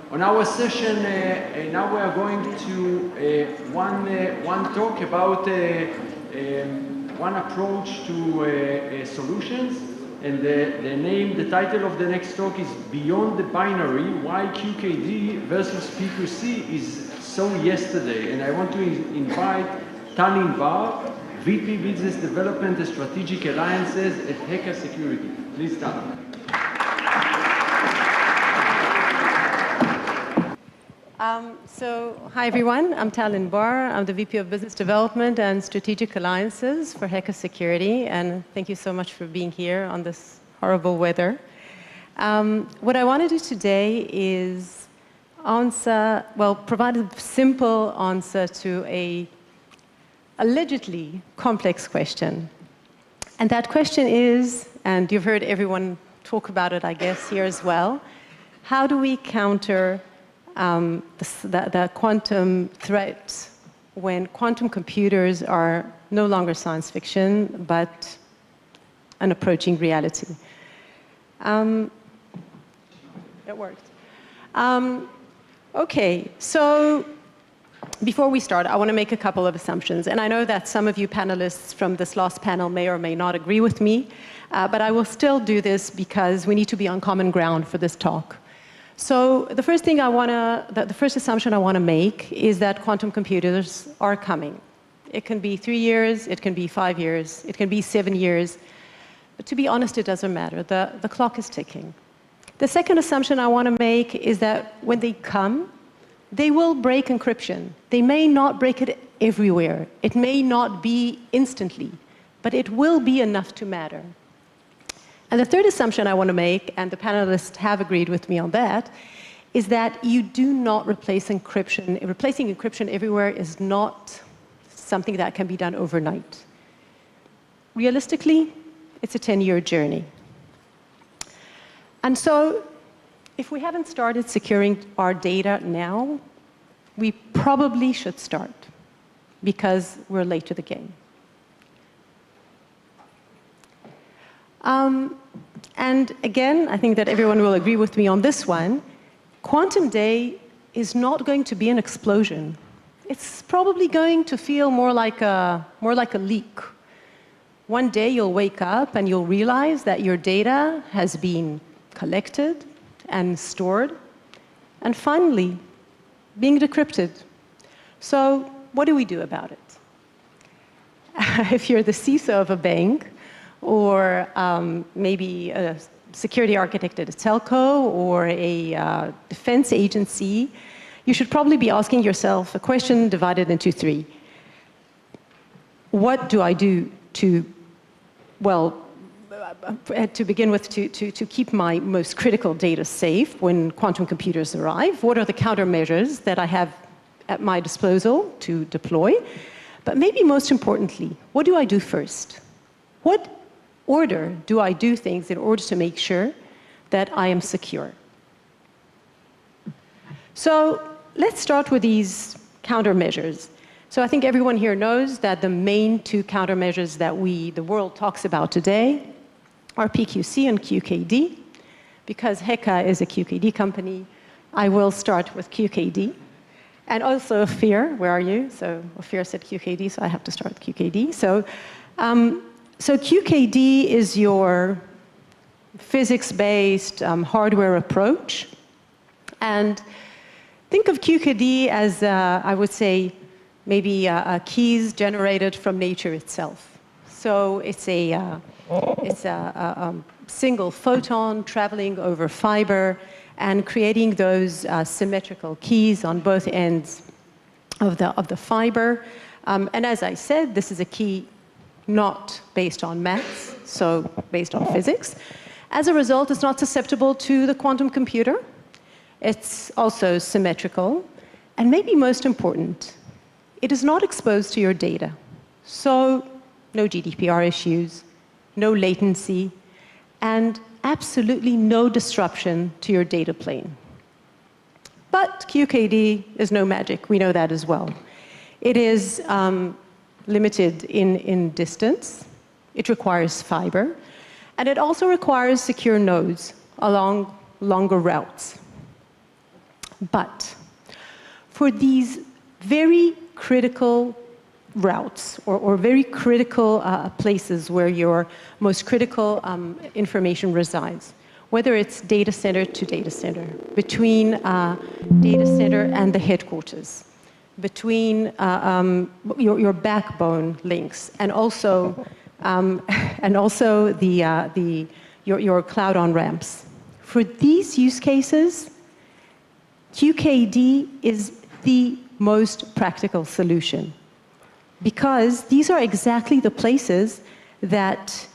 On our session, now we are going to one talk about one approach to solutions, and the title of the next talk is Beyond the Binary, Why QKD versus PQC is So Yesterday. And I want to invite Tal Inbar, VP Business Development and Strategic Alliances at HEQA Security. Please, Tal. Hi everyone, I'm Tal Inbar. I'm the VP of Business Development and Strategic Alliances for HEQA Security, and thank you so much for being here on this horrible weather. What I want to do today is provide a simple answer to a allegedly complex question. And that question is, and you've heard everyone talk about it, I guess, here as well, how do we counter the quantum threat when quantum computers are no longer science fiction, but an approaching reality? It worked. Okay, so before we start, I want to make a couple of assumptions. And I know that some of you panelists from this last panel may or may not agree with me, but I will still do this because we need to be on common ground for this talk. So the first assumption I want to make is that quantum computers are coming. It can be 3 years, it can be 5 years, it can be 7 years. But to be honest, it doesn't matter. The clock is ticking. The second assumption I want to make is that when they come, they will break encryption. They may not break it everywhere. It may not be instantly, but it will be enough to matter. And the third assumption I want to make, and the panelists have agreed with me on that, is that you do not replace encryption. Replacing encryption everywhere is not something that can be done overnight. Realistically, it's a 10-year journey. And so, if we haven't started securing our data now, we probably should start, because we're late to the game. And again, I think that everyone will agree with me on this one. Quantum day is not going to be an explosion. It's probably going to feel more like a leak. One day you'll wake up and you'll realize that your data has been collected and stored, and finally, being decrypted. So what do we do about it? If you're the CISO of a bank, or maybe a security architect at a telco, or a defense agency, you should probably be asking yourself a question divided into 3. What do I do to, to begin with, to keep my most critical data safe when quantum computers arrive? What are the countermeasures that I have at my disposal to deploy? But maybe most importantly, what do I do first? What order do I do things in order to make sure that I am secure? So let's start with these countermeasures. So I think everyone here knows that the main 2 countermeasures that the world talks about today are PQC and QKD. Because HEQA is a QKD company, I will start with QKD. And also Ophir, where are you? So Ophir said QKD, so I have to start with QKD. So QKD is your physics-based hardware approach. And think of QKD as, I would say, maybe keys generated from nature itself. So it's a single photon traveling over fiber and creating those symmetrical keys on both ends of the fiber. And as I said, this is a key not based on maths, so based on physics. As a result, it's not susceptible to the quantum computer. It's also symmetrical. And maybe most important, it is not exposed to your data. So no GDPR issues, no latency, and absolutely no disruption to your data plane. But QKD is no magic. We know that as well. It is limited in distance. It requires fiber. And it also requires secure nodes along longer routes. But for these very critical routes or very critical places where your most critical information resides, whether it's data center to data center, between data center and the headquarters, between your backbone links, and also your cloud on-ramps. For these use cases, QKD is the most practical solution, because these are exactly the places that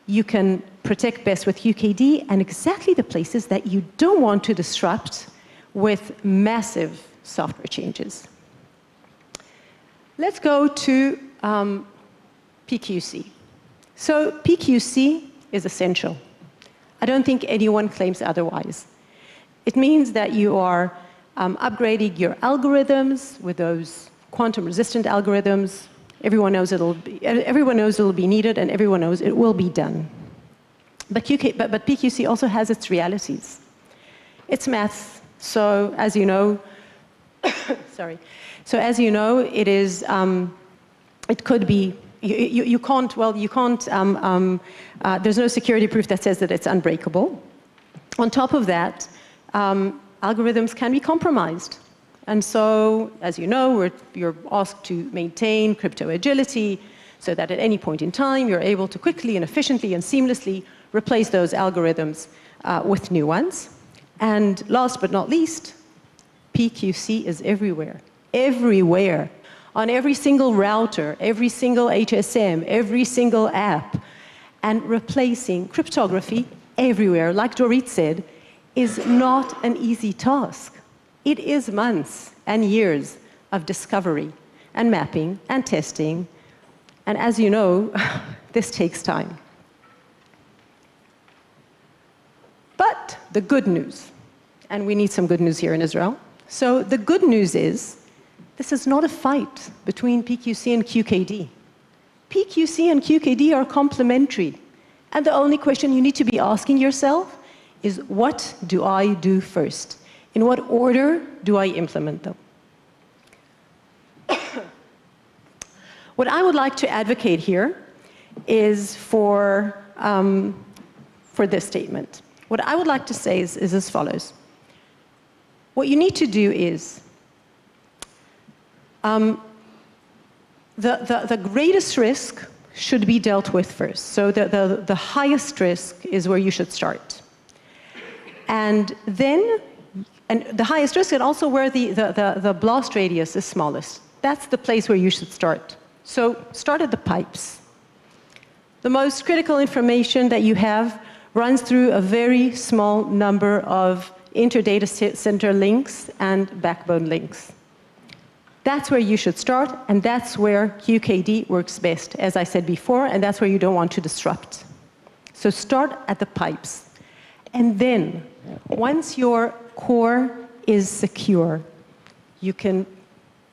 you can protect best with QKD, and exactly the places that you don't want to disrupt with massive software changes. Let's go to PQC. So PQC is essential. I don't think anyone claims otherwise. It means that you are upgrading your algorithms with those quantum-resistant algorithms. Everyone knows it'll be needed, and everyone knows it will be done. But PQC also has its realities. It's math, so as you know, sorry. So as you know, it is. It could be. You can't. Well, you can't. There's no security proof that says that it's unbreakable. On top of that, algorithms can be compromised. And so, as you know, you're asked to maintain crypto agility so that at any point in time, you're able to quickly and efficiently and seamlessly replace those algorithms with new ones. And last but not least, PQC is everywhere. Everywhere. On every single router, every single HSM, every single app. And replacing cryptography everywhere, like Dorit said, is not an easy task. It is months and years of discovery and mapping and testing. And as you know, this takes time. But the good news, and we need some good news here in Israel. So the good news is, this is not a fight between PQC and QKD. PQC and QKD are complementary. And the only question you need to be asking yourself is, what do I do first? In what order do I implement them? What I would like to advocate here is for this statement. What I would like to say is as follows. What you need to do is, the greatest risk should be dealt with first. So the highest risk is where you should start. And then, and the highest risk, and also where the blast radius is smallest. That's the place where you should start. So start at the pipes. The most critical information that you have runs through a very small number of inter-data center links and backbone links. That's where you should start, and that's where QKD works best, as I said before, and that's where you don't want to disrupt. So start at the pipes. And then, once your core is secure, you can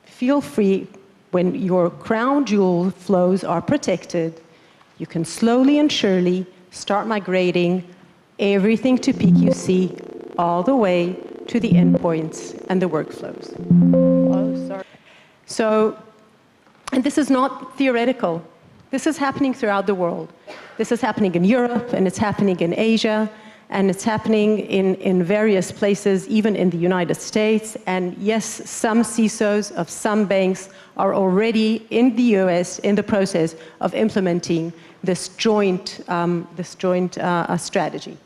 feel free, when your crown jewel flows are protected, you can slowly and surely start migrating everything to PQC all the way to the endpoints and the workflows. Oh, sorry. So, and this is not theoretical. This is happening throughout the world. This is happening in Europe, and it's happening in Asia, and it's happening in various places, even in the United States. And yes, some CISOs of some banks are already in the US in the process of implementing this joint strategy.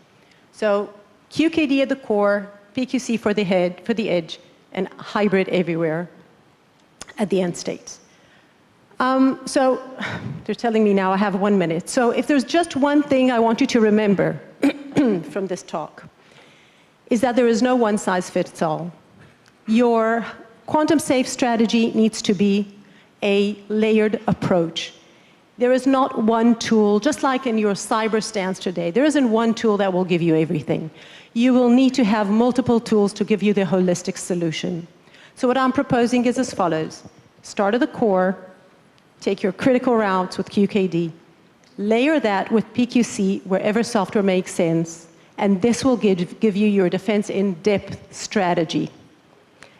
So QKD at the core, PQC for the head, for the edge, and hybrid everywhere at the end state. So they're telling me now I have 1 minute. So if there's just one thing I want you to remember from this talk, is that there is no one-size-fits-all. Your quantum-safe strategy needs to be a layered approach. There is not one tool, just like in your cyber stance today, there isn't one tool that will give you everything. You will need to have multiple tools to give you the holistic solution. So what I'm proposing is as follows. Start at the core, take your critical routes with QKD, layer that with PQC wherever software makes sense, and this will give you your defense in-depth strategy.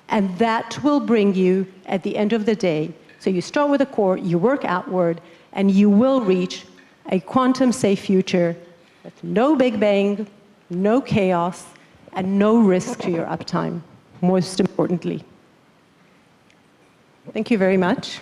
And that will bring you, at the end of the day, so you start with a core, you work outward, and you will reach a quantum-safe future with no Big Bang, no chaos, and no risk to your uptime, most importantly. Thank you very much.